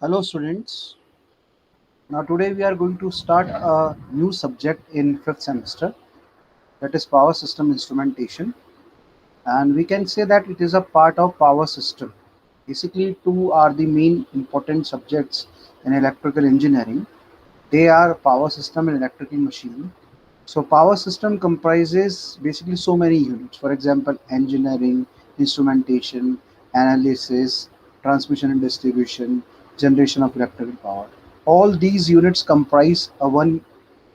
Hello students. Now today we are going to start a new subject in fifth semester, that is power system instrumentation, and we can say that it is a part of power system. Basically two are the main important subjects in electrical engineering. They are power system and electrical machine. So power system comprises basically so many units. For example, engineering, instrumentation, analysis, transmission and distribution, generation of electrical power. All these units comprise a one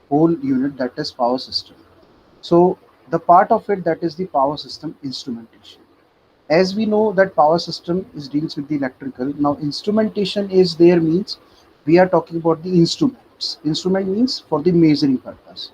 whole unit, that is power system. So the part of it, that is the power system instrumentation. As we know that power system is deals with the electrical. Now instrumentation is there means we are talking about the instruments. Instrument means for the measuring purpose.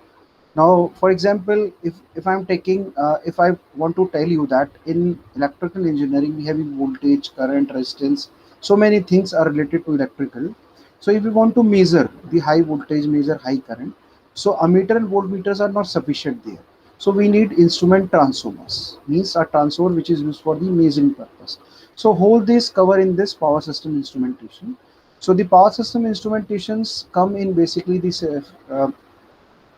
Now for example, if I'm taking if I want to tell you that in electrical engineering we have voltage, current, resistance, so many things are related to electrical. So if we want to measure the high voltage, measure high current, so ammeter and voltmeters are not sufficient there. So we need instrument transformers, means a transformer which is used for the measuring purpose. So whole this cover in this power system instrumentation. So the power system instrumentations come in basically this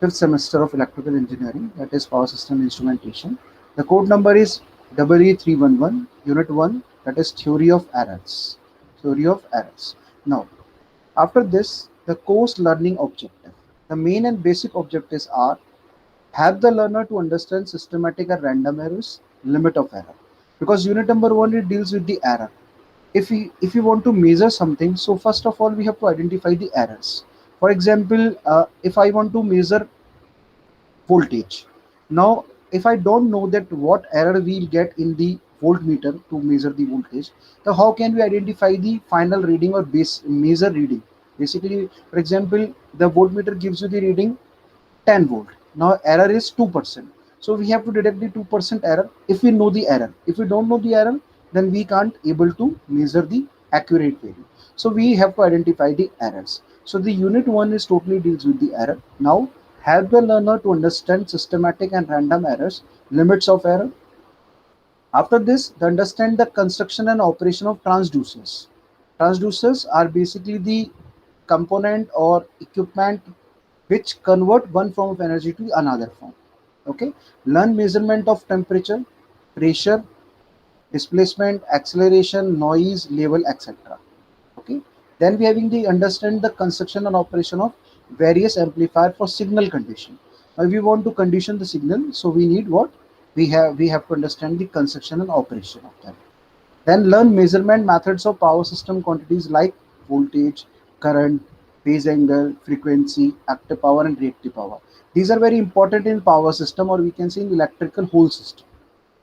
fifth semester of electrical engineering, that is power system instrumentation. The code number is EE311, unit 1, that is theory of errors. Theory of errors. Now, after this, the course learning objective. The main and basic objectives are: help the learner to understand systematic and random errors, limit of error. Because unit number 1 it deals with the error. If we want to measure something, so first of all we have to identify the errors. For example, if I want to measure voltage. Now, if I don't know that what error we'll get in the voltmeter to measure the voltage, so how can we identify the final reading or base measure reading? Basically, for example, the voltmeter gives you the reading 10 volt. Now error is 2%. So we have to detect the 2% error if we know the error. If we don't know the error, then we can't able to measure the accurate value. So we have to identify the errors. So the unit 1 is totally deals with the error. Now help the learner to understand systematic and random errors, limits of error. After this, they understand the construction and operation of transducers. Transducers are basically the component or equipment which convert one form of energy to another form. Okay, learn measurement of temperature, pressure, displacement, acceleration, noise level, etc. Okay, then we having the understand the construction and operation of various amplifier for signal condition. Now if we want to condition the signal, so we need what we have to understand the construction and operation of them. Then learn measurement methods of power system quantities like voltage, current, phase angle, frequency, active power and reactive power. These are very important in power system, or we can say in electrical whole system.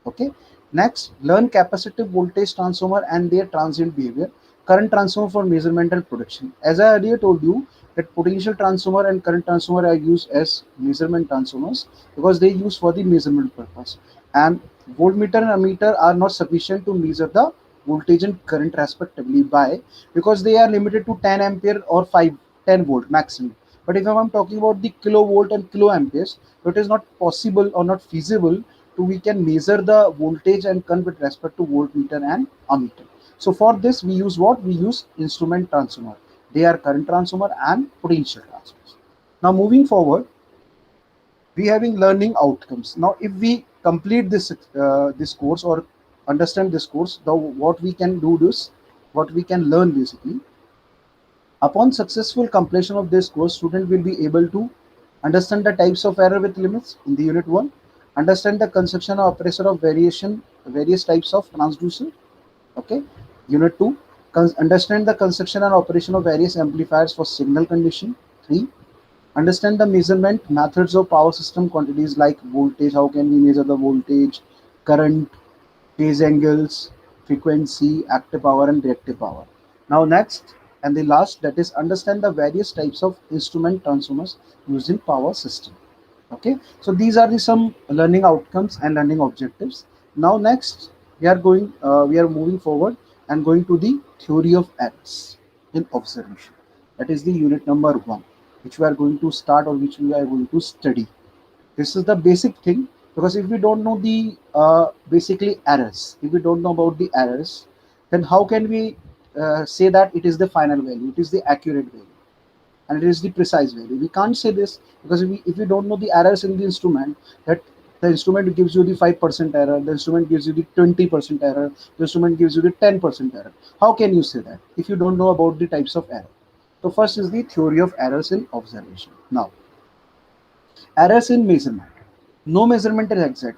Okay. Next, learn capacitive voltage transformer and their transient behavior. Current transformer for measurement and production. As I earlier told you that potential transformer and current transformer are used as measurement transformers because they use for the measurement purpose. And voltmeter and ammeter are not sufficient to measure the voltage and current respectively. By because they are limited to 10 ampere or 10 volt maximum. But if I'm talking about the kilovolt and kiloamperes, so it is not possible or not feasible to we can measure the voltage and current with respect to voltmeter and ammeter. So for this we use what? We use instrument transformer. They are current transformer and potential transformers. Now moving forward, we having learning outcomes. Now if we complete this course or understand this course, the what we can do this, what we can learn basically. Upon successful completion of this course, student will be able to understand the types of error with limits in the unit 1, understand the construction or operation of various types of transducer. Okay. Unit 2, understand the construction and operation of various amplifiers for signal condition. 3, understand the measurement methods of power system quantities like voltage, how can we measure the voltage, current, phase angles, frequency, active power, and reactive power. Now, next and the last, that is understand the various types of instrument transformers used in power system. Okay, so these are the some learning outcomes and learning objectives. Now, next we are moving forward and going to the theory of errors in observation. That is the unit number 1, which we are going to start or which we are going to study. This is the basic thing, because if we don't know the basically errors, if we don't know about the errors, then how can we say that it is the final value, it is the accurate value, and it is the precise value. We can't say this because if we don't know the errors in the instrument, that the instrument gives you the 5% error, the instrument gives you the 20% error, the instrument gives you the 10% error. How can you say that if you don't know about the types of error? So first is the theory of errors in observation. Now, errors in measurement. No measurement is exact.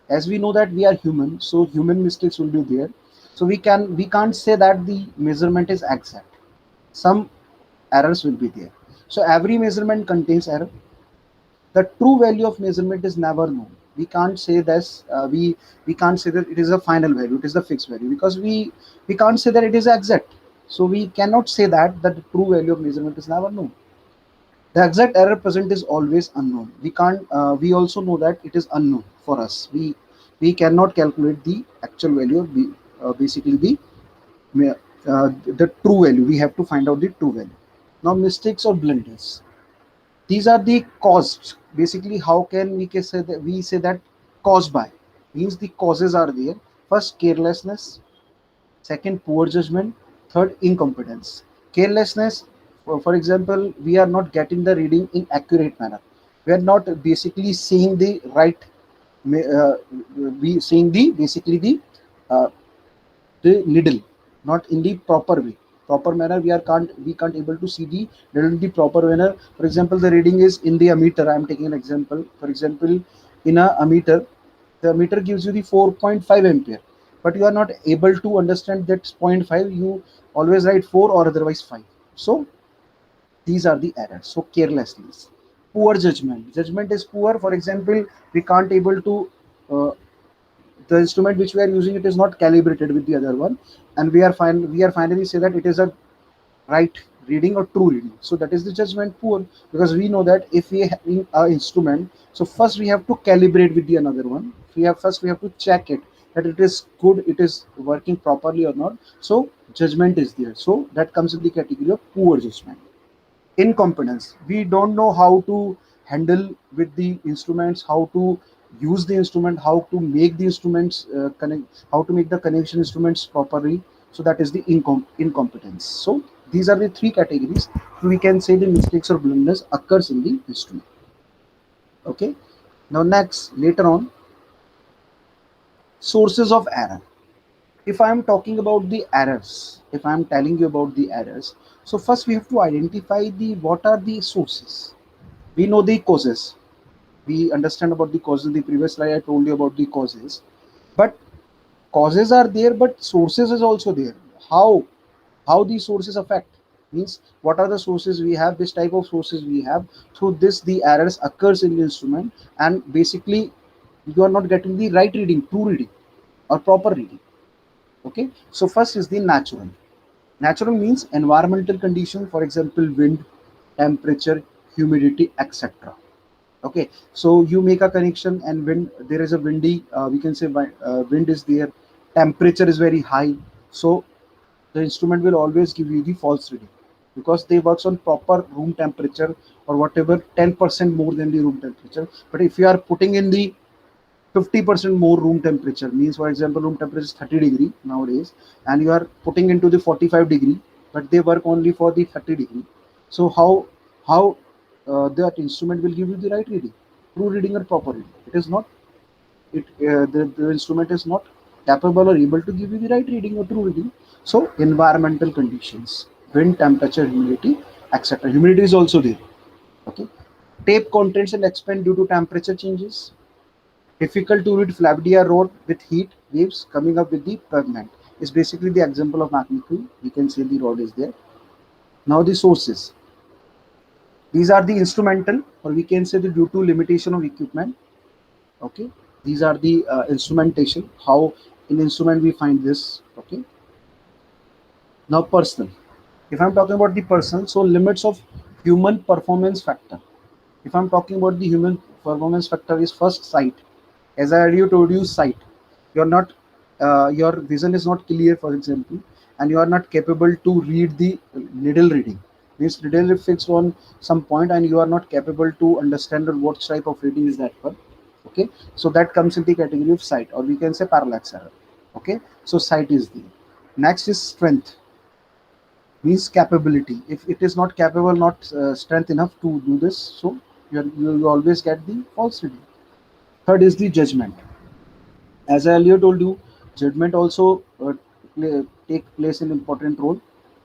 As we know that we are human, so human mistakes will be there. So we can't say that the measurement is exact. Some errors will be there. So every measurement contains error. The true value of measurement is never known. We can't say this. We can't say that it is a final value. It is the fixed value because we can't say that it is exact. So we cannot say that the true value of measurement is never known. The exact error present is always unknown. We can't. We also know that it is unknown for us. We cannot calculate the actual value of basically the true value. We have to find out the true value. Now, mistakes or blunders. These are the caused. Basically, how can we say that caused by means the causes are there. First, carelessness. Second, poor judgment. Third, incompetence. Carelessness, for example, we are not getting the reading in accurate manner. We are not basically seeing the right. Uh, we seeing the basically uh, the needle not in the proper manner. We can't able to see the needle in the proper manner. For example, the reading is in the ammeter. I am taking an example. For example, in a ammeter, the ammeter gives you the 4.5 ampere, but you are not able to understand that zero point 0.5. You always write 4 or otherwise 5. So these are the errors. So carelessness, poor judgment is poor. For example, we can't able to uh, the instrument which we are using, it is not calibrated with the other one, and we are finally say that it is a right reading or true reading. So that is the judgment poor, because we know that if we having a instrument, so first we have to calibrate with the another one. We have to check it that it is good, it is working properly or not. So judgment is there, so that comes in the category of poor judgment. Incompetence, we don't know how to handle with the instruments, how to use the instrument, how to make the instruments connect, how to make the connection instruments properly. So that is the incompetence. So these are the three categories. We can say the mistakes or blunders occurs in the instrument. Okay. Now next, later on, sources of error. If I am talking about the errors, if I am telling you about the errors, so first we have to identify the what are the sources. We know the causes, we understand about the causes. In the previous slide I told you about the causes, but causes are there, but sources is also there. How these sources affect means what are the sources we have, this type of sources we have. Through this the errors occurs in the instrument, and basically you are not getting the right reading, true reading or proper reading. Okay, so first is the natural. Natural means environmental condition, for example, wind, temperature, humidity, etc. Okay, so you make a connection and when there is a windy, we can say wind is there, temperature is very high, so the instrument will always give you the false reading, because they works on proper room temperature or whatever 10% more than the room temperature. But if you are putting in the 50% more room temperature, means for example room temperature is 30 degree nowadays, and you are putting into the 45 degree, but they work only for the 30 degree. So how that instrument will give you the right reading, true reading or proper reading? It is not. The instrument is not capable or able to give you the right reading or true reading. So environmental conditions, wind, temperature, humidity, etc. Humidity is also there. Okay, tape contents and expand due to temperature changes. Difficult to read Flabdia road with heat waves coming up with the pavement is basically the example of mechanical. We can say the rod is there. Now the sources. These are the instrumental, or we can say the due to limitation of equipment. Okay, these are the instrumentation. How in instrument we find this. Okay. Now personal. If I'm talking about the person, so limits of human performance factor. If I'm talking about the human performance factor is first sight. As I already told you, sight. You're not, your vision is not clear, for example, and you are not capable to read the needle reading. Means needle is fixed on some point, and you are not capable to understand what type of reading is that one. Okay, so that comes in the category of sight, or we can say parallax error. Okay, so sight is the next is strength. means capability. If it is not capable, not strength enough to do this, so you always get the false reading. Third is the judgment. As I earlier told you, judgment also take place in important role.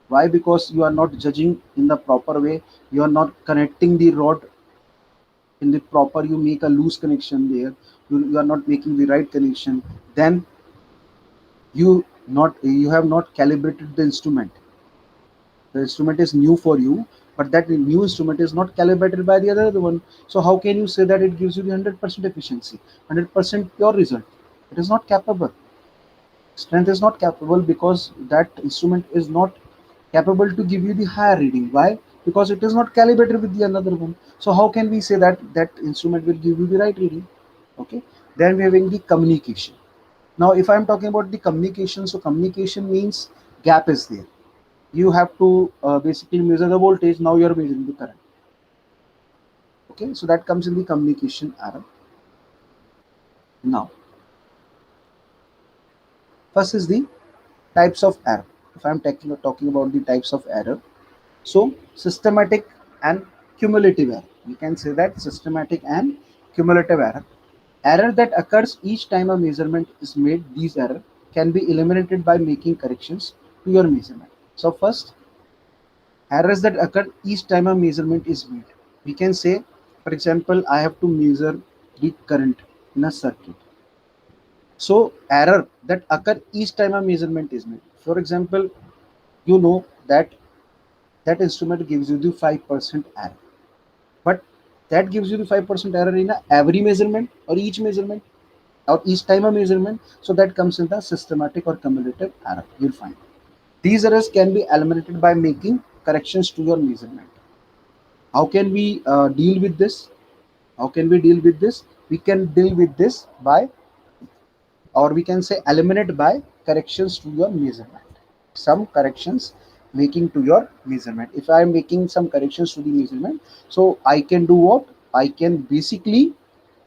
Why? Because you are not judging in the proper way. You are not connecting the rod in the proper. You make a loose connection there. You are not making the right connection. Then you have not calibrated the instrument. The instrument is new for you, but that new instrument is not calibrated by the other one. So how can you say that it gives you the 100% efficiency, 100% pure result? It is not capable. Strength is not capable because that instrument is not capable to give you the higher reading. Why? Because it is not calibrated with the another one. So how can we say that that instrument will give you the right reading? Okay. Then we are having the communication. Now if I'm talking about the communication, so communication means gap is there. You have to basically measure the voltage. Now you are measuring the current. Okay, so that comes in the communication error. Now first is the types of error. If I'm talking about the types of error, so systematic and cumulative error, we can say that systematic and cumulative error. Error that occurs each time a measurement is made, these error can be eliminated by making corrections to your measurement. So first, errors that occur each time a measurement is made. We can say, for example, I have to measure the current in a circuit. So error that occur each time a measurement is made. For example, you know that that instrument gives you the 5% error, but that gives you the 5% error in every measurement or each measurement or each time a measurement. So that comes in the systematic or cumulative error. You'll find these errors can be eliminated by making corrections to your measurement. How can we deal with this? How can we deal with this? We can deal with this by, or we can say eliminate by corrections to your measurement. Some corrections making to your measurement. If I am making some corrections to the measurement, so I can do what? I can basically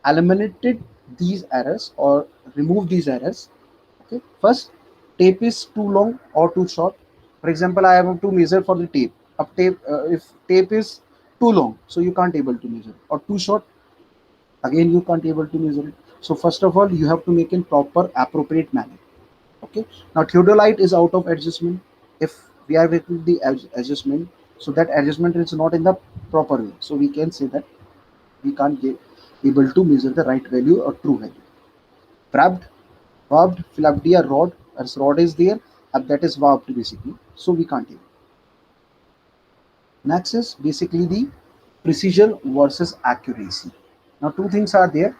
eliminate these errors or remove these errors. Okay, first, tape is too long or too short. For example, I have to measure for the tape. If tape is too long, so you can't able to measure, or too short, again you can't able to measure it. So first of all, you have to make in proper appropriate manner. Okay, now theodolite is out of adjustment. If we are with the adjustment, so that adjustment is not in the proper way, so we can say that we can't get able to measure the right value or true value. Wrapped, warped, Philadelphia rod, as rod is there, and that is warped basically, so we can't able. Next is basically the precision versus accuracy. Now two things are there: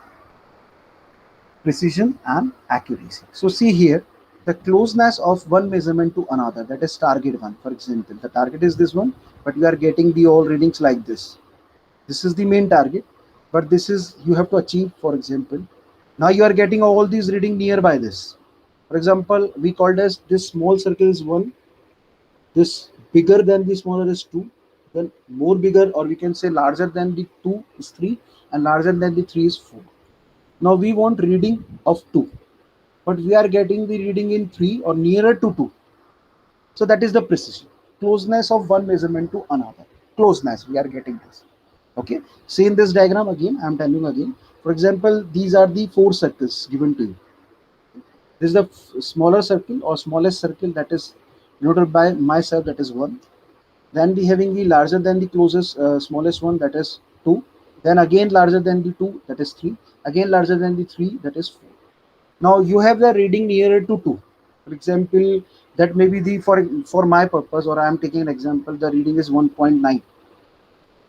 precision and accuracy. So see here, the closeness of one measurement to another, that is target one. For example, the target is this one, but you are getting the all readings like this. This is the main target, but this is you have to achieve. For example, now you are getting all these reading nearby this. For example, we called as this small circle is one, this bigger than the smaller is two, then more bigger, or we can say larger than the two is three, and larger than the three is four. Now we want reading of 2, but we are getting the reading in 3 or nearer to 2. So that is the precision. Closeness of one measurement to another. Closeness, we are getting this. Okay. See in this diagram again, I am telling you again. For example, these are the 4 circles given to you. This is the smaller circle or smallest circle, that is noted by myself, that is 1. Then we having the larger than the closest smallest one, that is 2. Then again larger than the 2, that is 3. Again larger than the 3, that is 4. Now you have the reading nearer to 2. For example, that may be the for my purpose, or I am taking an example, the reading is 1.9.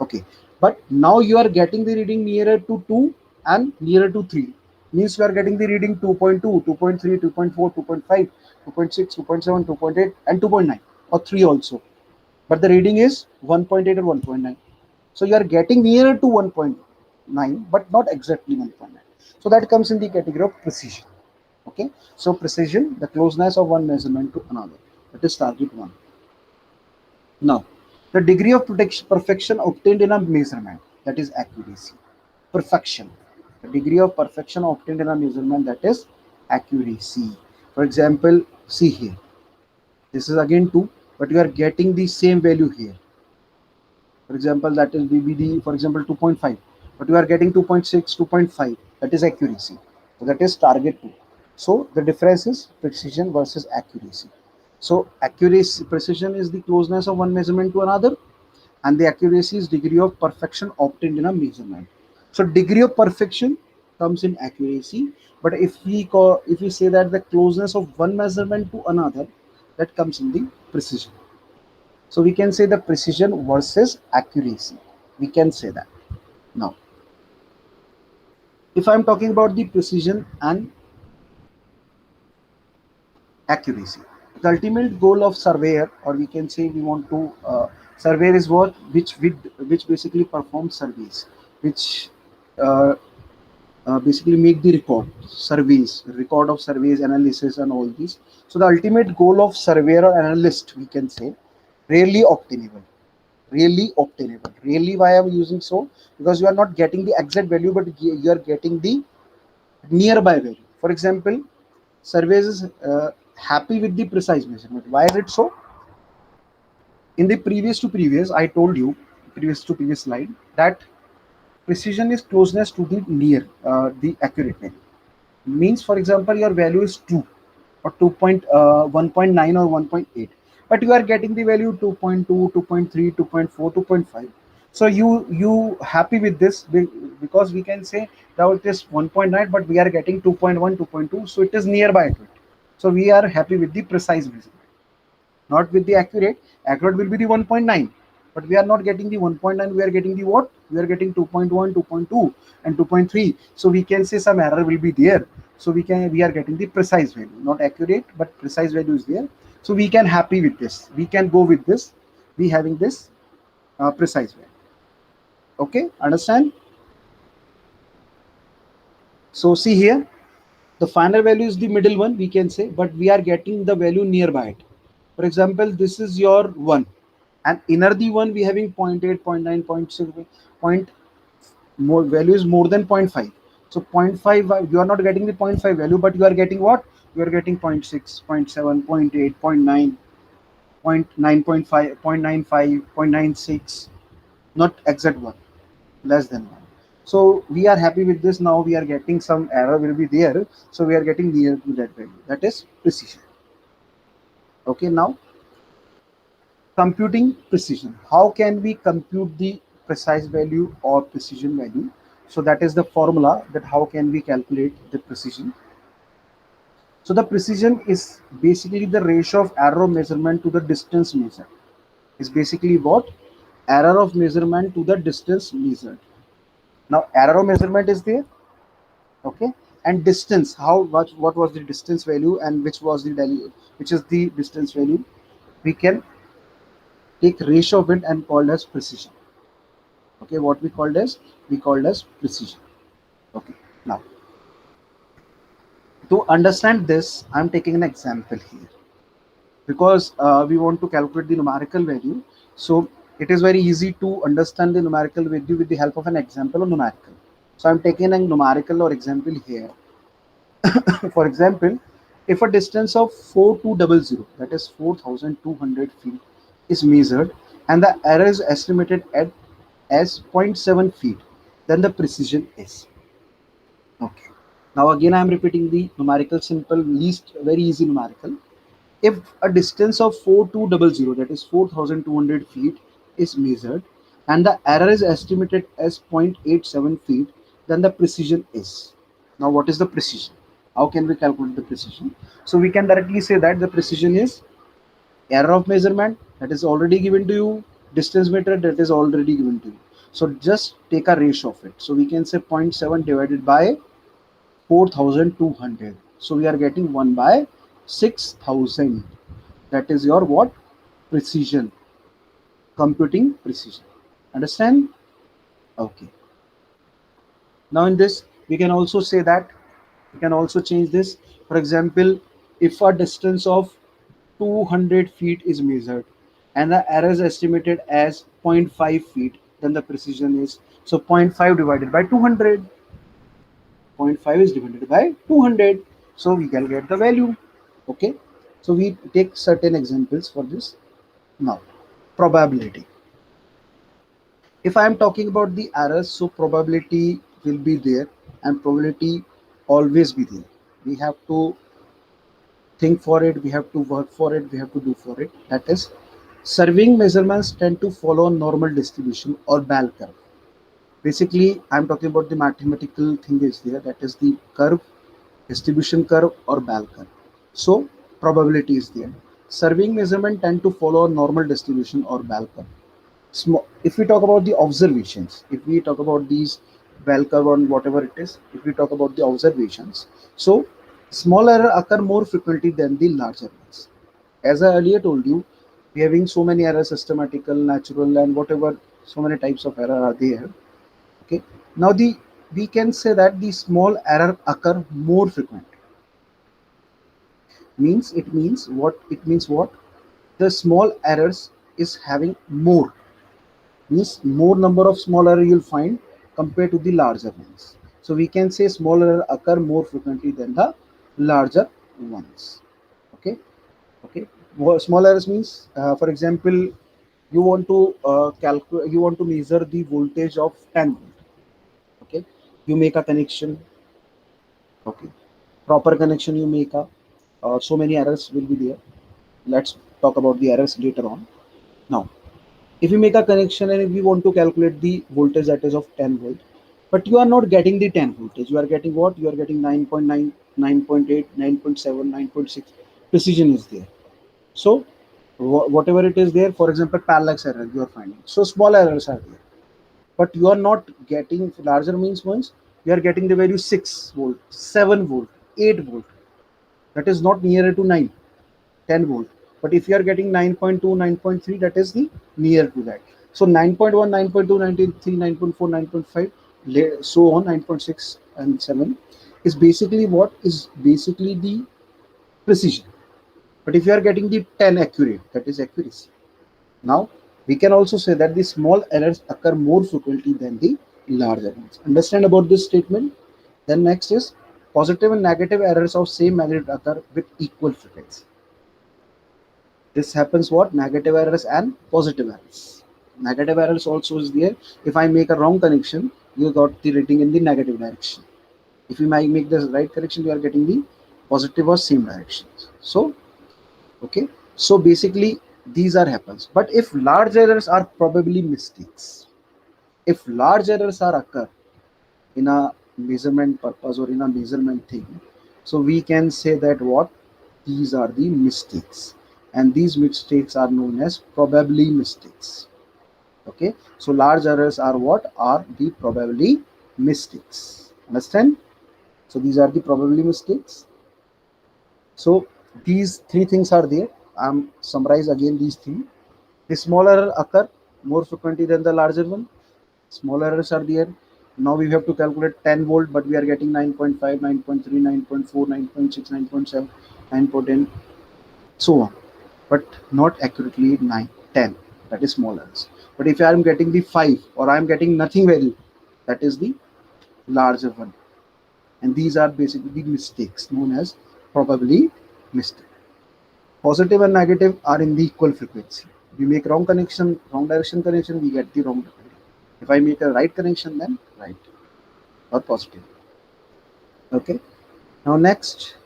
Okay, but now you are getting the reading nearer to 2 and nearer to 3, means you are getting the reading 2.2, 2.3, 2.4, 2.5, 2.6, 2.7, 2.8 and 2.9, or 3 also, but the reading is 1.8 or 1.9. So you are getting nearer to 1.9 but not exactly 1.9. So that comes in the category of precision. Okay, so precision, the closeness of one measurement to another, that is target one. Now the degree of perfection obtained in a measurement, that is accuracy. Perfection, the degree of perfection obtained in a measurement, that is accuracy. For example, see here, this is again 2, but you are getting the same value here. For example, that is BBD, for example, 2.5, but you are getting 2.6, 2.5. That is accuracy. So that is target 2. So the difference is precision versus accuracy. So accuracy, precision is the closeness of one measurement to another, and the accuracy is degree of perfection obtained in a measurement. So degree of perfection comes in accuracy, but if we say that the closeness of one measurement to another, that comes in the precision. So we can say the precision versus accuracy. We can say that. Now, if I'm talking about the precision and accuracy, the ultimate goal of surveyor, or we can say we want to surveyor is what which basically performs surveys, which uh, basically make the record of surveys, analysis, and all these. So the ultimate goal of surveyor or analyst, we can say, rarely obtainable. Really obtainable. Really, why I'm using so? Because you are not getting the exact value, but you are getting the nearby value. For example, surveys is happy with the precise measurement. Why is it so? In the previous, I told you, previous slide, that precision is closeness to the near, the accurate value. Means, for example, your value is 2 or 1.9 or 1.8, but you are getting the value 2.2, 2.3, 2.4, 2.5. So you happy with this, because we can say now it is 1.9, but we are getting 2.1, 2.2, so it is nearby to it. So we are happy with the precise measurement, not with the accurate. Accurate will be the 1.9, but we are not getting the 1.9. We are getting the what? We are getting 2.1, 2.2, and 2.3. So we can say some error will be there. So we are getting the precise value, not accurate, but precise value is there. So we can happy with this. We can go with this. We having this precise value. Okay, understand? So see here, the final value is the middle one, we can say, but we are getting the value nearby it. For example, this is your 1, and inner the 1 we having 0 0.8, 0 0.9, 0.6, point more value is more than 0.5. So 0.5, you are not getting the 0.5 value, but you are getting what? You are getting 0.6, 0.7, 0.8, 0.9, 0.9.5, 0.95, 0.96, not exact one, less than one. So we are happy with this. Now we are getting some error will be there, so we are getting near to that value. That is precision. Okay, now computing precision. How can we compute the precise value or precision value? So that is the formula, that how can we calculate the precision. So the precision is basically the ratio of error of measurement to the distance measured. Is basically what? Error of measurement to the distance measured. Now error of measurement is there, okay, and distance, how much, what was the distance value, and which was the value, which is the distance value. We can take ratio of it and called as precision. Okay, what we called as precision. Okay, now to understand this, I'm taking an example here, because we want to calculate the numerical value. So it is very easy to understand the numerical value with the help of an example or numerical. So I'm taking a numerical or example here. For example, if a distance of 4200, that is 4200 feet, is measured, and the error is estimated at as zero point 0.7 feet, then the precision is. Okay. Now again I am repeating the numerical, simple, least very easy numerical. If a distance of 4200, that is 4200 feet, is measured, and the error is estimated as 0.87 feet, then the precision is. Now what is the precision? How can we calculate the precision? So we can directly say that the precision is error of measurement, that is already given to you, distance meter, that is already given to you. So just take a ratio of it. So we can say 0.7 divided by 4200. So we are getting 1 by 6000. That is your what? Precision. Computing precision. Understand? Okay. Now in this, we can also say that we can also change this. For example, if a distance of 200 feet is measured and the error is estimated as zero point 0.5 feet, then the precision is, so 0.5 divided by 200. 0.5 is divided by 200. So we can get the value. Okay. So we take certain examples for this. Now, probability. If I am talking about the errors, so probability will be there and probability always be there. We have to think for it, we have to work for it, we have to do for it. That is, serving measurements tend to follow normal distribution or bell curve. Basically, I'm talking about the mathematical thing is there, that is the curve, distribution curve or bell curve. So probability is there. Serving measurement tend to follow a normal distribution or bell curve. If we talk about the observations, if we talk about these bell curve or whatever it is, if we talk about the observations, so small error occur more frequently than the larger ones. As I earlier told you, we having so many errors, systematical, natural, and whatever, so many types of error are there. Okay, now the we can say that the small error occur more frequent. Means what the small errors is having more, means more number of small error you'll find compared to the larger ones. So we can say small error occur more frequently than the larger ones. Okay, okay. Small errors means, for example, you want to calculate, you want to measure the voltage of 10 volt. Okay, you make a connection. Okay, proper connection you make a, so many errors will be there. Let's talk about the errors later on. Now, if you make a connection and if you want to calculate the voltage that is of 10 volt, but you are not getting the 10 voltage, you are getting what? You are getting 9.9, 9.8, 9.7, 9.6. Precision is there. So whatever it is there, for example, parallax error you are finding. So small errors are there, but you are not getting larger. Means once you are getting the value 6 volt, 7 volt, 8 volt, that is not nearer to 9, 10 volt. But if you are getting 9.2, 9.3, that is the near to that. So 9.1, 9.2, 9.3, 9.4, 9.5, so on, 9.6 and 7 is basically what is basically the precision. But if you are getting the 10 accurate, that is accuracy. Now, we can also say that the small errors occur more frequently than the larger ones. Understand about this statement? Then next is positive and negative errors of same magnitude occur with equal frequency. This happens what? Negative errors and positive errors. Negative errors also is there. If I make a wrong connection, you got the rating in the negative direction. If you might make the right connection, you are getting the positive or same directions. So okay, so basically these are happens. But if large errors are probably mistakes, if large errors are occur in a measurement purpose or in a measurement thing, so we can say that what? These are the mistakes, and these mistakes are known as probably mistakes. Okay, so large errors are what? Are the probably mistakes. Understand? So these are the probably mistakes. So these three things are there. I'm summarize again these things. The small error occur more frequently than the larger one. Small errors are there. Now we have to calculate 10 volt, but we are getting 9.5, 9.3, 9.4, 9.6, 9.7, 9.10, so on. But not accurately 9, 10. That is small errors. But if I am getting the 5 or I am getting nothing value, that is the larger one. And these are basically the mistakes known as probably mistake. Positive and negative are in the equal frequency. We make wrong connection, wrong direction connection, we get the wrong direction. If I make a right connection, then right or positive. Okay. Now next,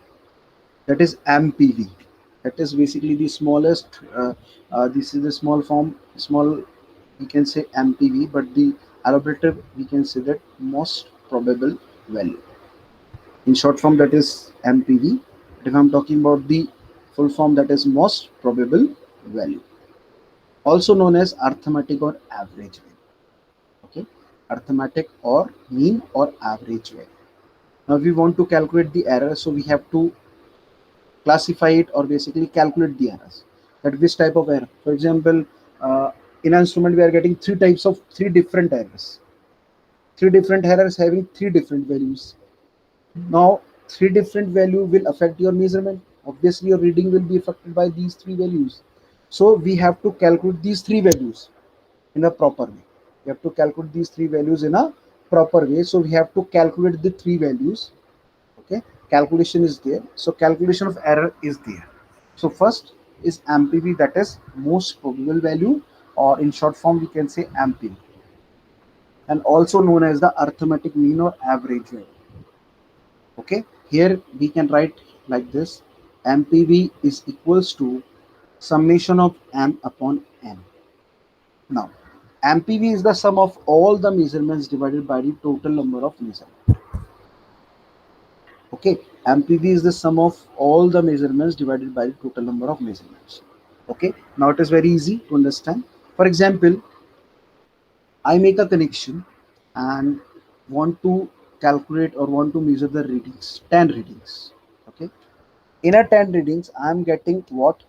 that is MPV. That is basically the smallest. This is the small form, small. We can say MPV, but the elaborative we can say that most probable value. In short form, that is MPV. But if I'm talking about the full form, that is most probable value, also known as arithmetic or average value. Okay, arithmetic or mean or average value. Now we want to calculate the error, so we have to classify it or basically calculate the errors. That which type of error? For example, in an instrument we are getting three different errors. Three different errors having three different values. Now three different value will affect your measurement. Obviously your reading will be affected by these three values. So we have to calculate these three values in a proper way. We have to calculate these three values in a proper way. So we have to calculate the three values. Okay, calculation is there. So calculation of error is there. So first is MPV, that is most probable value, or in short form we can say MPV, and also known as the arithmetic mean or average value. Okay, here we can write like this: MPV is equals to summation of M upon N. Now, MPV is the sum of all the measurements divided by the total number of measurements. Okay, MPV is the sum of all the measurements divided by the total number of measurements. Okay, now it is very easy to understand. For example, I make a connection and want to calculate or want to measure the readings, 10 readings. Okay, in a 10 readings, I'm getting what?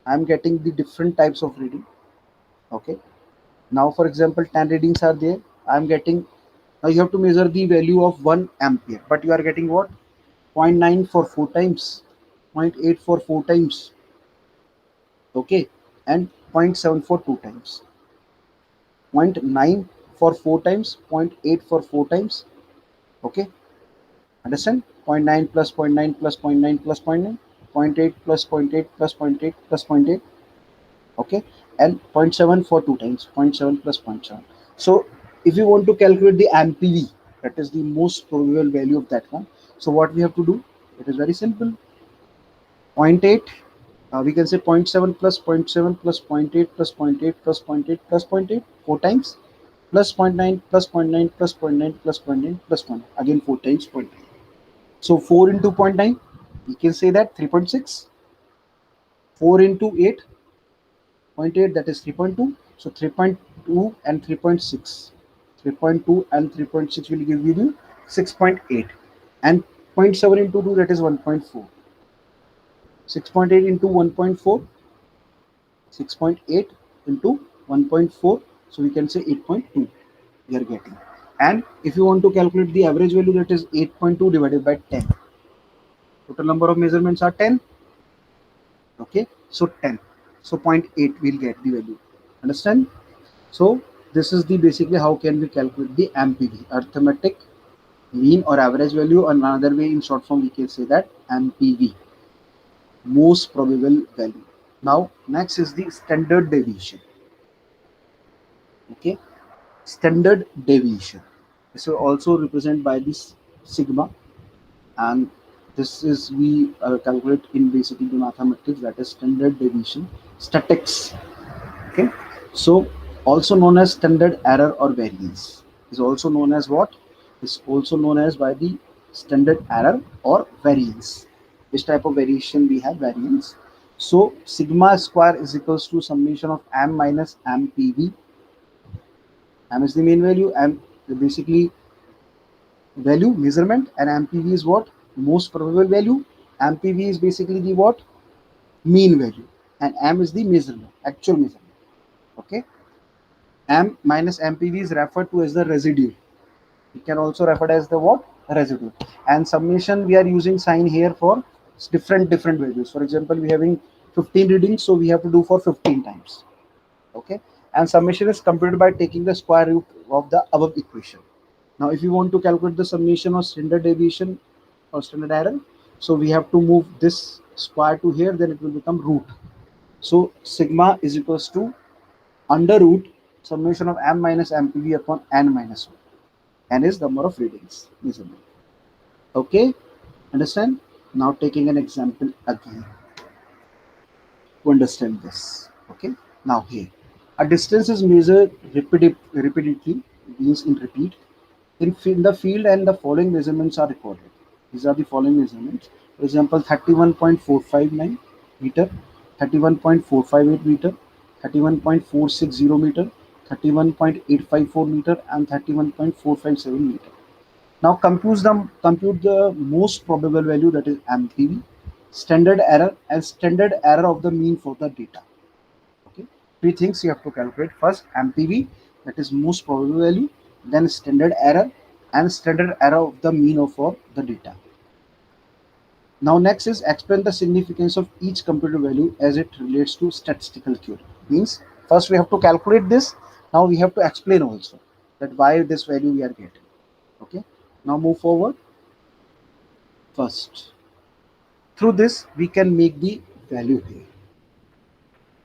I'm getting the different types of reading. Okay, now for example, 10 readings are there. I'm getting, now you have to measure the value of 1 ampere, but you are getting what? 0.9 for 4 times, 0.8 for 4 times, okay, and 0.7 for 2 times, zero point 0.9 for 4 times, 0.8 for 4 times, okay, understand? 0.9 plus zero point 0.9 plus zero point 0.9 plus zero point 0.9, 0.8 plus zero point 0.8 plus zero point 0.8 plus zero point 0.8, okay, and 0.7 for 2 times, zero point 0.7 plus zero point 0.7. So if you want to calculate the MPV, that is the most probable value of that one, so what we have to do, it is very simple. 0.8, we can say 0.7 plus 0.7 plus 0.8 plus 0.8 plus 0.8 plus 0.8 4 times, plus 0.9 plus 0.9 plus 0.9 plus 0.9 plus 0.9, again 4 times 0.9. So 4 into 0.9, we can say that 3.6. 4 into 8, 0.8, that is 3.2. So 3.2 and 3.6. 3.2 and 3.6 will give you 6.8. And 0.7 into 2, that is 1.4. 6.8 into 1.4, 6.8 into 1.4, so we can say 8.2 we are getting. And if you want to calculate the average value, that is 8.2 divided by 10. Total number of measurements are 10. Okay, so 10, so 0.8 we'll get the value, understand? So this is the basically how can we calculate the MPV, arithmetic mean or average value, or another way in short form we can say that MPV, most probable value. Now next is the standard deviation. Okay, standard deviation, this will also represent by this sigma, and this is we calculate in basically the mathematics, that is standard deviation, statics. Okay, so also known as standard error or variance, is also known as what? Is also known as by the standard error or variance. Which type of variation we have? Variance. So sigma square is equals to summation of m minus mpv. M is the main value, m basically value measurement, and mpv is what? Most probable value. Mpv is basically the what? Mean value, and m is the measurement, actual measurement. Okay, m minus mpv is referred to as the residue. We can also refer as the what? Residue. And summation, we are using sign here for different values. For example, we having 15 readings, so we have to do for 15 times. Okay, and summation is computed by taking the square root of the above equation. Now if you want to calculate the summation of standard deviation or standard error, so we have to move this square to here, then it will become root. So sigma is equals to under root summation of m minus mpv upon n minus 1. N is number of readings measurement. Okay, understand? Now taking an example again to understand this. Okay, now here a distance is measured repeatedly, means in repeat, in the field, and the following measurements are recorded. These are the following measurements. For example, 31.459 meter, 31.458 meter, 31.460 meter, 31.854 meter, and 31.457 meter. Now compute the most probable value, that is MPV, standard error, and standard error of the mean for the data. Okay, three things you have to calculate. First MPV, that is most probable value, then standard error, and standard error of the mean of for the data. Now next is explain the significance of each computed value as it relates to statistical theory. Means first we have to calculate this. Now we have to explain also that why this value we are getting. Okay, now move forward. First, through this we can make the value here.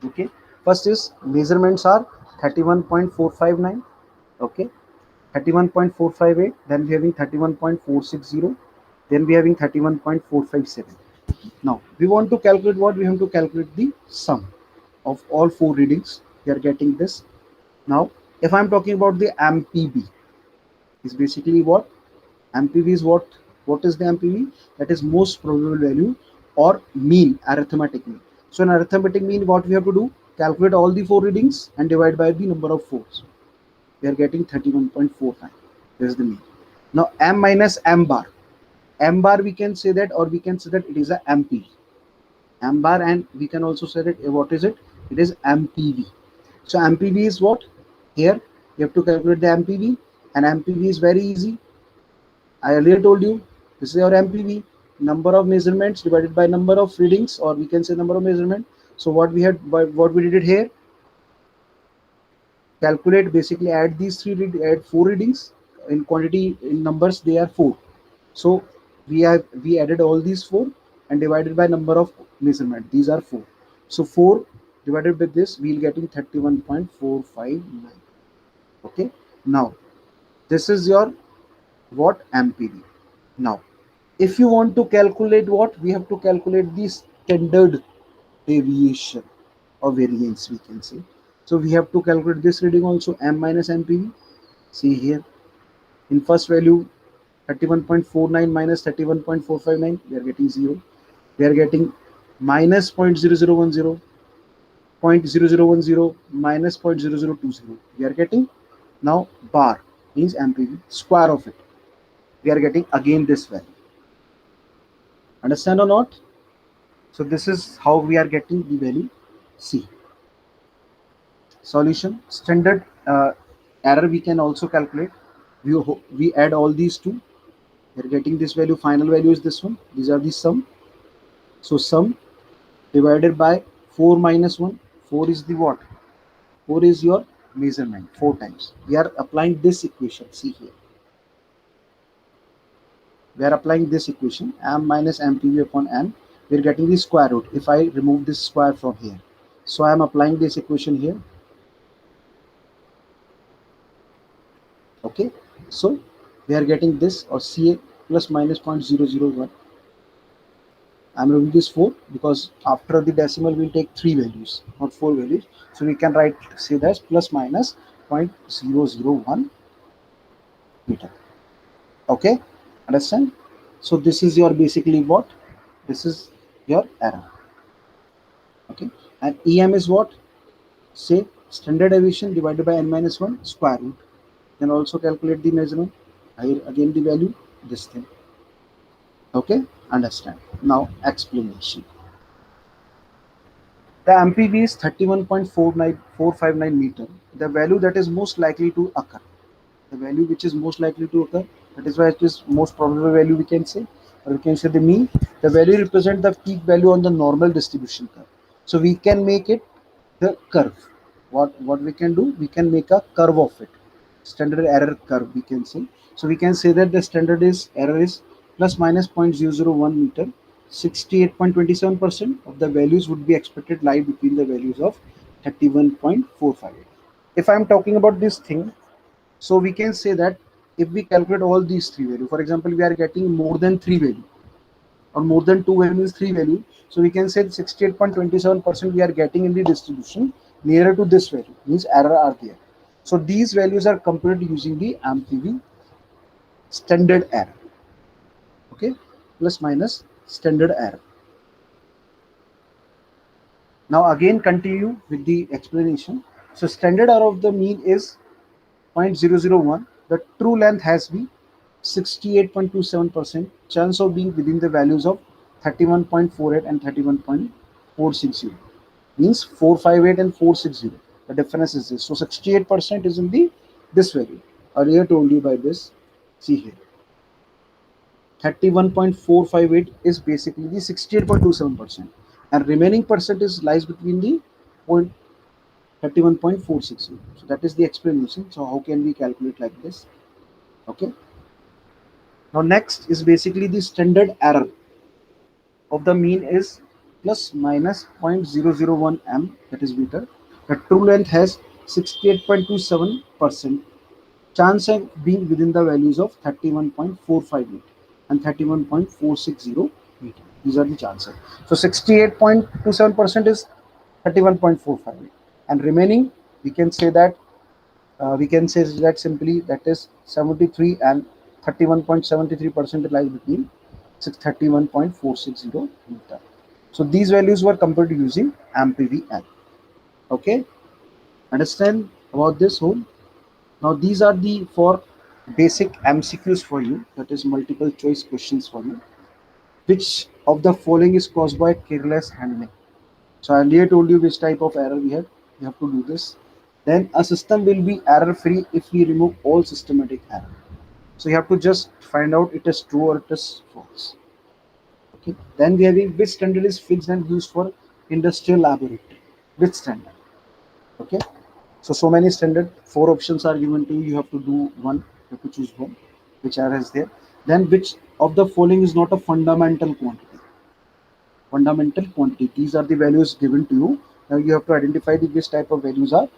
Okay, first is measurements are 31.459. Okay, 31.458, then we having 31.460, then we having 31.457. Now we want to calculate what? We have to calculate the sum of all four readings. We are getting this. Now if I'm talking about the MPV, is basically what? MPV is what? What is the MPV? That is most probable value or mean, arithmetic mean. So in arithmetic mean, what we have to do? Calculate all the four readings and divide by the number of fours. We are getting 31.49. This is the mean. Now M minus M bar. M bar we can say that, or we can say that it is a MPV. M bar, and we can also say that what is it? It is MPV. So MPV is what? Here you have to calculate the MPV, and MPV is very easy. I earlier told you this is your MPV, number of measurements divided by number of readings, or we can say number of measurement. So what we had, what we did it here, calculate, basically add these add four readings in quantity, in numbers they are four. So we added all these four and divided by number of measurement. These are four. So 4 divided by this, we'll getting 31.459. Okay. Now this is your what? MPV. Now if you want to calculate what, we have to calculate the standard deviation or variance, we can say. So we have to calculate this reading also, M minus MPV. See here, in first value 31.49 minus 31.459, we are getting 0. We are getting minus 0.0010, 0.0010 minus 0.0020. We are getting now bar, means MPV, square of it. We are getting again this value. Understand or not? So this is how we are getting the value C. Solution, standard error we can also calculate. We add all these two. We are getting this value. Final value is this one. These are the sum. So sum divided by 4 minus 1. 4 is the what? 4 is your measurement. 4 times. We are applying this equation. See here. We are applying this equation. M minus MPV upon N. We are getting the square root. If I remove this square from here. So I am applying this equation here. Okay. So we are getting this, or CA plus minus 0.001. I'm removing this 4 because after the decimal we'll take 3 values, not 4 values. So we can write, say that plus minus 0.001 meter. Okay, understand? So this is your basically what? This is your error. Okay, and EM is what? Say standard deviation divided by n minus 1 square root. Then also calculate the measurement. Here again the value, this thing. Okay, understand? Now explanation. The MPV is 31.459 meter. The value that is most likely to occur. The value which is most likely to occur. That is why it is most probable value, we can say, or we can say the mean. The value represents the peak value on the normal distribution curve. So we can make it the curve. What we can do? We can make a curve of it. Standard error curve, we can say. So we can say that the standard error is plus minus 0.001 meter. 68.27% of the values would be expected lie between the values of 31.458. If I'm talking about this thing, so we can say that if we calculate all these three values, for example, we are getting more than 3 value or more than 2 value means 3 value. So we can say 68.27% we are getting in the distribution nearer to this value, means error are there. So these values are computed using the MPV standard error. Okay, plus minus standard error. Now again continue with the explanation. So standard error of the mean is 0.001. The true length has been 68.27%. Chance of being within the values of 31.48 and 31.460. Means 458 and 460. The difference is this. So 68% is in the this value. Earlier told you by this. See here. 31.458 is basically the 68.27%, and remaining percentage lies between the 31.460. So that is the explanation. So how can we calculate like this? Okay. Now next is basically the standard error of the mean is plus minus 0.001 m, that is meter. The true length has 68.27% chance of being within the values of 31.45 meter and 31.460 meter. These are the chances. So 68.27% is 31.45 meter, and remaining we can say that simply that is 73 and 31.73% lies between 631.460 meter. So these values were compared using AMPVL. Okay, understand about this whole. Now these are the four basic MCQs for you, that is multiple choice questions for you. Which of the following is caused by careless handling? So I earlier told you which type of error we have. You have to do this. Then a system will be error free if we remove all systematic error. So you have to just find out it is true or it is false. Okay. Then we have which standard is fixed and used for industrial laboratory. Which standard? Okay. So many standard. Four options are given to you. You have to do one. You have to choose one. Which error is there? Then which of the following is not a fundamental quantity? Fundamental quantity. These are the values given to you. Now you have to identify the which type of values are,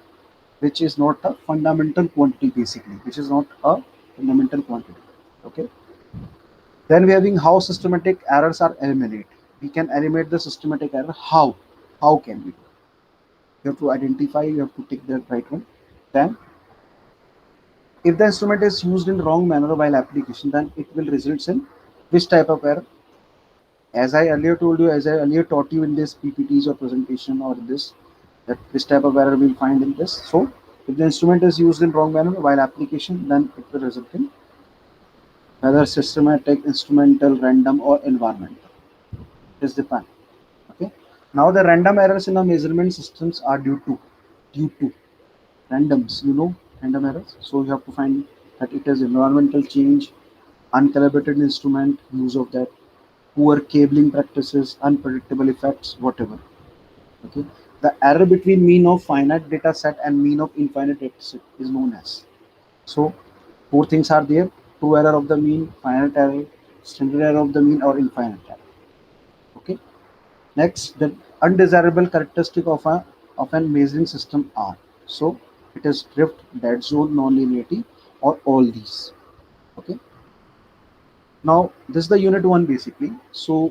which is not a fundamental quantity basically, which is not a fundamental quantity. Okay. Then we are having how systematic errors are eliminated. We can eliminate the systematic error. How? How can we do? You have to identify. You have to take the right one. Then, if the instrument is used in wrong manner while application, then it will result in which type of error? As I earlier told you, as I earlier taught you in this PPTs or presentation or this, that this type of error we'll find in this. So, if the instrument is used in wrong manner while application, then it will result in whether systematic, instrumental, random, or environmental. It is depend. Okay. Now the random errors in the measurement systems are due to randoms. You know random errors. So you have to find that it is environmental change, uncalibrated instrument, use of that, poor cabling practices, unpredictable effects, whatever. Okay. The error between mean of finite data set and mean of infinite data set is known as. So four things are there: true error of the mean, finite error, standard error of the mean, or infinite error. Okay. Next, the undesirable characteristic of an measuring system are, so it is drift, dead zone, non-linearity, or all these. Okay. Now this is the unit one basically. So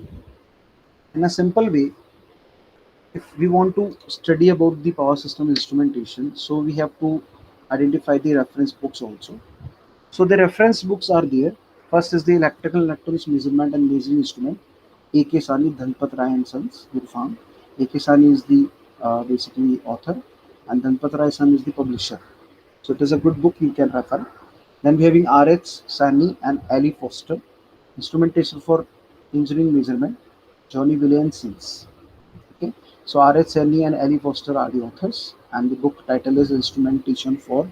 in a simple way, if we want to study about the power system instrumentation, so we have to identify the reference books also. So the reference books are there. First is the Electrical Electronics Measurement and Measuring Instrument, A.K. Sani, Dhanpat Rai and Sons, Irfan. A.K. Sani is the basically author, and Dhanpat Rai Son is the publisher. So it is a good book you can refer. Then we having R.H. Sani and Ali Foster, Instrumentation for Engineering Measurement, Johnny Williamsons. Okay, so R.H. Sani and Ali Foster are the authors, and the book title is Instrumentation for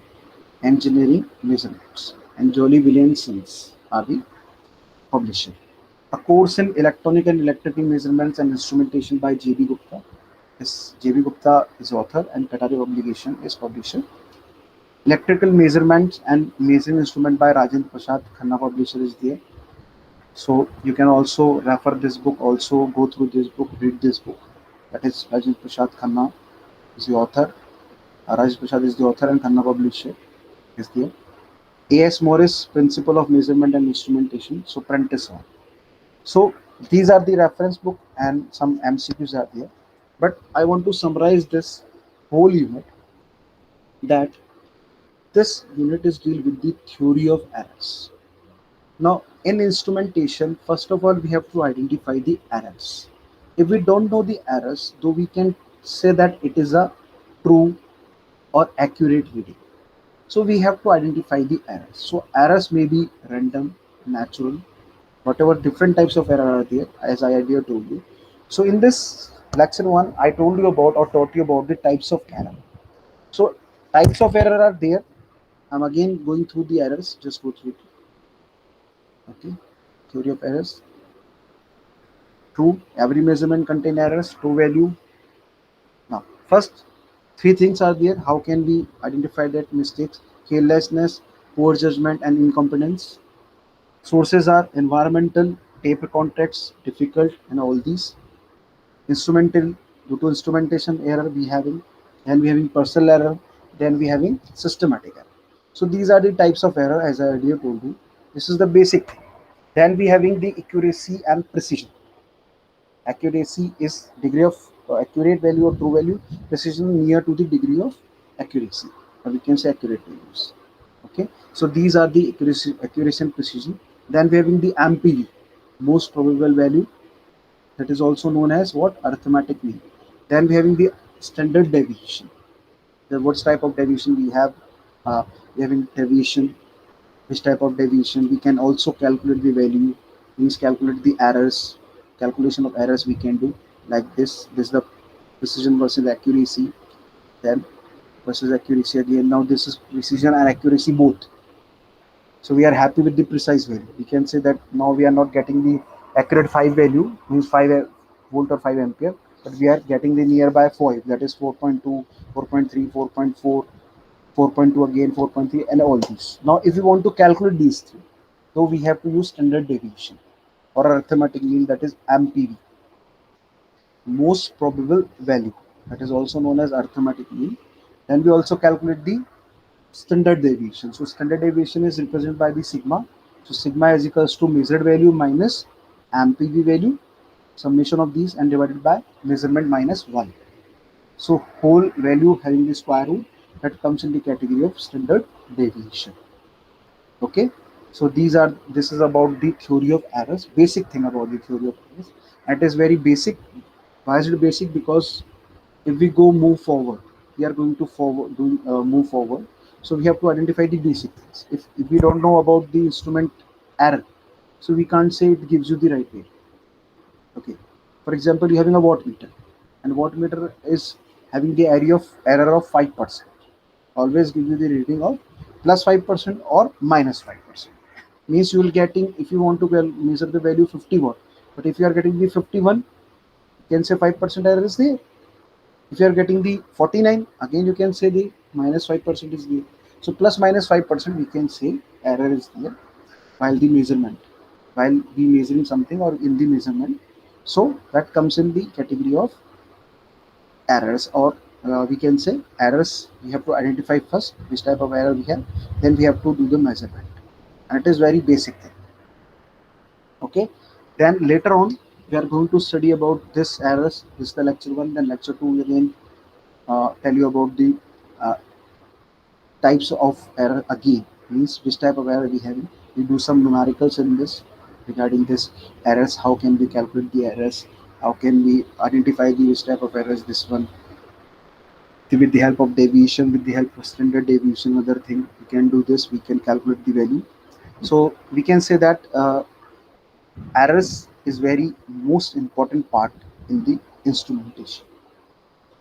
Engineering Measurements, and Jolie Williamsons are the publisher. A course in electronic and electrical measurements and instrumentation by J.B. Gupta. Yes, J.B. Gupta is author and Qatari Publication is publisher. Electrical measurements and measuring instrument by Rajendra Prasad Khanna publisher is there. So you can also refer this book, also go through this book, read this book. That is Rajendra Prasad Khanna is the author. Rajendra Prasad is the author and Khanna publisher is there. A.S. Morris, Principle of Measurement and Instrumentation, so Prentice on. So these are the reference book and some MCQs are there. But I want to summarize this whole unit, that this unit is deal with the theory of errors. Now in instrumentation, first of all, we have to identify the errors. If we don't know the errors, though we can say that it is a true or accurate reading. So we have to identify the errors. So errors may be random, natural, whatever different types of error are there, as I earlier told you. So in this lecture one, I told you about or taught you about the types of error. So types of error are there. I'm again going through the errors. Just go through it. Okay. Theory of errors. True. Every measurement contain errors. True value. Now, first three things are there. How can we identify that mistakes? Carelessness, poor judgment, and incompetence. Sources are environmental, tape contracts, difficult, and all these. instrumental, due to instrumentation error we having, then we having parcel error, then we having systematic error. So these are the types of error as I earlier told you. This is the basic thing. Then we having the accuracy and precision. Accuracy is degree of accurate value or true value. Precision near to the degree of accuracy, or we can say accurate values. Okay, so these are the accuracy and precision. Then we having the MPV, most probable value, that is also known as what, arithmetic mean. Then we having the standard deviation. The what type of deviation we have? We having deviation. Which type of deviation? We can also calculate the value. Means calculate the errors. Calculation of errors we can do like this. This is the precision versus accuracy. Then versus accuracy again. Now this is precision and accuracy both. So we are happy with the precise value. We can say that now we are not getting the accurate 5 value, means 5 volt or 5 ampere, but we are getting the nearby 5, that is 4.2, 4.3, 4.4, 4.2 again, 4.3, and all these. Now if we want to calculate these three, so we have to use standard deviation or arithmetic mean, that is MPV, most probable value, that is also known as arithmetic mean. Then we also calculate the standard deviation. So standard deviation is represented by the sigma. So sigma is equals to measured value minus MPV value, summation of these, and divided by measurement minus 1. So whole value having the square root, that comes in the category of standard deviation. Okay, so this is about the theory of errors, basic thing about the theory of errors. It is very basic. Why is it basic? Because if we go move forward, we are going to move forward. So we have to identify the basic things. If we don't know about the instrument error, so we can't say it gives you the right value. Okay, for example, you're having a wattmeter, and wattmeter is having the area of error of 5%. Always give you the reading of plus 5% or minus 5%. Means you will getting, if you want to measure the value 50 watt, but if you are getting the 51, you can say 5% error is there. If you are getting the 49, again you can say the minus 5% is there. So plus minus 5% we can say error is there while the measurement, while we measuring something or in the measurement. So that comes in the category of errors, or we can say errors. We have to identify first which type of error we have, then we have to do the measurement, and it is very basic thing. Okay, then later on we are going to study about this errors. This is the lecture 1. Then lecture 2 again tell you about the uh, types of error again, means which type of error we have. We do some numericals in this regarding this errors, how can we calculate the errors, how can we identify the which type of errors, this one, with the help of deviation, with the help of standard deviation, other thing we can do this, we can calculate the value. So we can say that errors is very most important part in the instrumentation.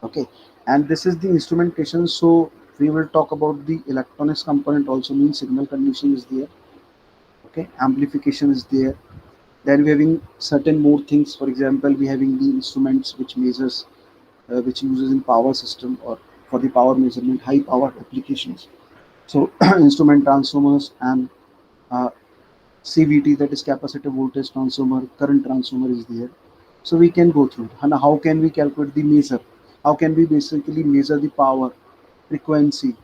Okay, and this is the instrumentation. So we will talk about the electronics component also, means signal condition is there. Okay, amplification is there. Then we having certain more things. For example, we having the instruments which measures, which uses in power system or for the power measurement, high power applications. So instrument transformers and uh, CVT, that is capacitive voltage transformer, current transformer is there. So we can go through it. And how can we calculate the measure? How can we basically measure the power, frequency,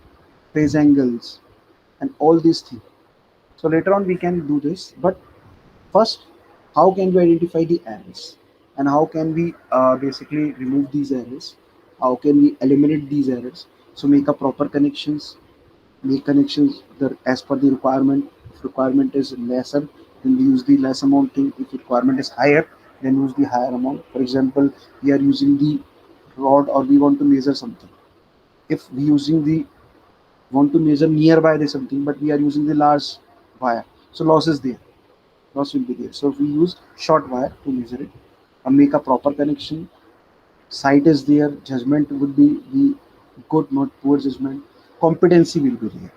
phase angles, and all these things? So later on we can do this. But first, how can we identify the errors? And how can we basically remove these errors? How can we eliminate these errors? So make a proper connections, make connections as per the requirement. If requirement is lesser, then we use the less amount thing. If requirement is higher, then use the higher amount. For example, we are using the rod, or we want to measure something. If we using the want to measure nearby the something, but we are using the large wire, so loss is there. Loss will be there. So if we use short wire to measure it and make a proper connection, sight is there, judgment would be the good, not poor judgment. Competency will be there.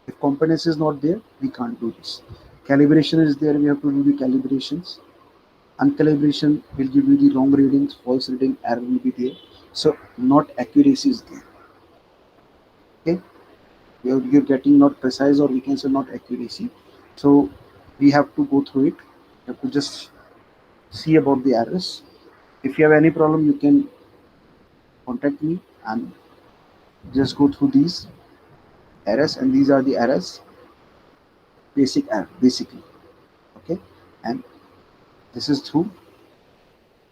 If competence is not there, we can't do this. Calibration is there, we have to do the calibrations. Uncalibration will give you the wrong readings, false reading, error will be there. So not accuracy is there. Okay, you're getting not precise, or we can say not accuracy. So we have to go through it. We have to just see about the errors. If you have any problem, you can contact me and just go through these errors, and these are the errors, basic error basically. Okay, and this is through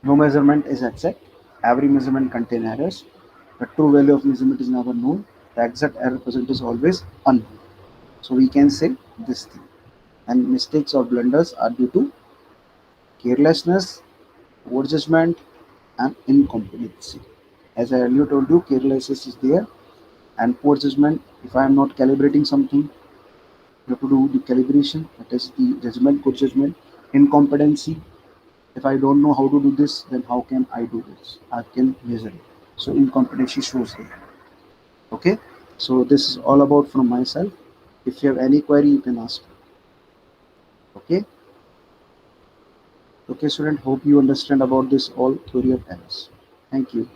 no measurement is exact. Every measurement contain errors. The true value of measurement is never known. The exact error present is always unknown. So we can say this thing. And mistakes or blunders are due to carelessness, poor judgment, and incompetency. As I earlier told you, carelessness is there, and poor judgment. If I am not calibrating something, you have to do the calibration. That is the judgment, good judgment. Incompetency. If I don't know how to do this, then how can I do this? I can measure it. So incompetency shows here. Okay. So this is all about from myself. If you have any query, you can ask. Okay. Okay, student. Hope you understand about this all theory of errors. Thank you.